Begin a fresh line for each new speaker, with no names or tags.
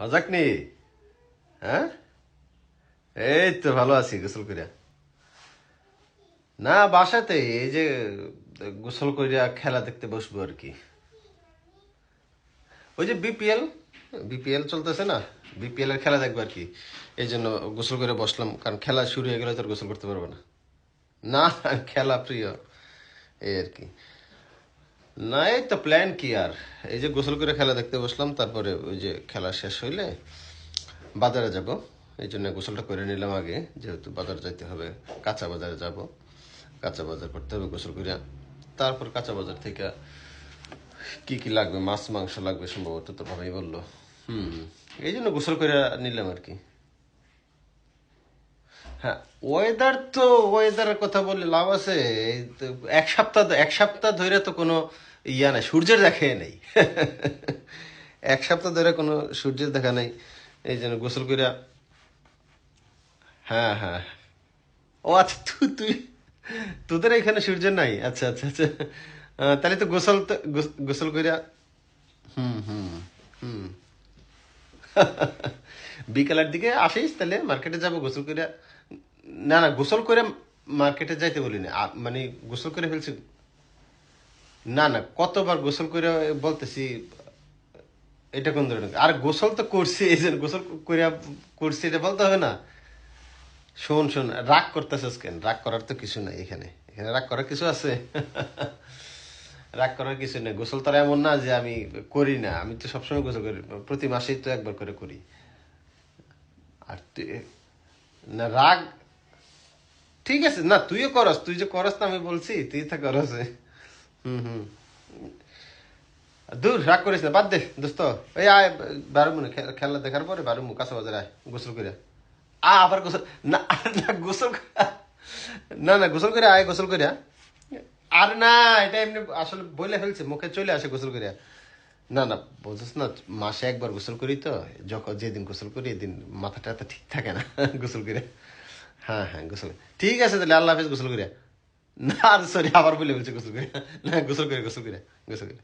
হজাক নি? হ্যাঁ, এই তো ভালো আছি গোসল করিয়া। না, বাসাতে এই যে গোসল করিয়া খেলা দেখতে বসবো আর কি। ওই যে বিপিএল বিপিএল চলতেছে না, বিপিএল এর খেলা দেখবো আর কি। এই জন্য গোসল করে বসলাম, কারণ খেলা শুরু হয়ে গেলে তো আর গোসল করতে পারবো না। না, খেলা প্রিয়, এই আর কি। না, এই তো প্ল্যান কি আর, এই যে গোসল করে খেলা দেখতে বসলাম, তারপরে ওই যে খেলা শেষ হইলে বাজারে যাব। এই জন্য গোসলটা করে নিলাম আগে, যেহেতু বাজার যাইতে হবে। কাঁচা বাজারে যাব, কাঁচা বাজার করতে হবে গোসল করিয়া। তারপর কাঁচা বাজার থেকে কি কি লাগবে, মাছ মাংস লাগবে সম্ভবত, তো ভাবেই বললো। হুম, এই জন্য গোসল করে নিলাম আর কি। হ্যাঁ, ওয়েদার তো, ওয়েদারের কথা বললে লাভ আছে? এই তো এক সপ্তাহ ধরে তো কোনো ইয়া নাই, সূর্যের দেখা নেই। এক সপ্তাহ ধরে কোনো সূর্যের দেখা নাই। এই জন্য গোসল করিয়া। হ্যাঁ, হ্যাঁ। ও আচ্ছা, তুই তোদের এখানে সূর্য নাই? আচ্ছা, আচ্ছা, আচ্ছা। তাহলে তো গোসল করিয়া। হুম, হুম, হুম। বিকালের দিকে আসিস, তাহলে মার্কেটে যাবো গোসল করিয়া। না, না, গোসল করে মার্কেটে যাইতে বলি না, মানে গোসল করে ফেলছি। না, না, কতবার গোসল করে বলতেছি। এটা কোন ধরনের, আর গোসল তো করছি, এই যে গোসল করিয়া করছি, এটা বলতে হবে না? শোন, শোন, রাগ করতেছিস কেন? রাগ করার তো কিছু নাই এখানে, এখানে রাগ করার কিছু আছে? রাগ করার কিছু নেই। গোসল তো আর এমন না যে আমি করি না, আমি তো সবসময় গোসল করি, প্রতি মাসেই তো একবার করে করি। আর তুই, না রাগ, ঠিক আছে না, তুইও করস, তুই যে করস না আমি বলছি, তুই তো করস। হুম, হুম। দূর, রাগ করিস না, বাদ দে দোস্ত। এই আয়, বারো মনে খেলা দেখার পরে বারো মু কাঁচা বাজার আয় গোসল করে। আবার গোসল? না, না, না, না, গোসল করে আয়, গোসল করে। আর না, এটা এমনি আসলে বলে ফেলছে, মুখে চলে আসে গোসল করে। না, না, বুঝছিস না, মাসে একবার গোসল করি তো, যখন যেদিন গোসল করি এদিন মাথাটা তো ঠিক থাকে না। গোসল করে। হ্যাঁ, হ্যাঁ, গোসল। ঠিক আছে তাহলে, আল্লাহ হাফেজ, গোসল করে। না, সরি, আবার বলে ফেলছে গোসল করে। না, গোসল করে, গোসল করে, গোসল করে।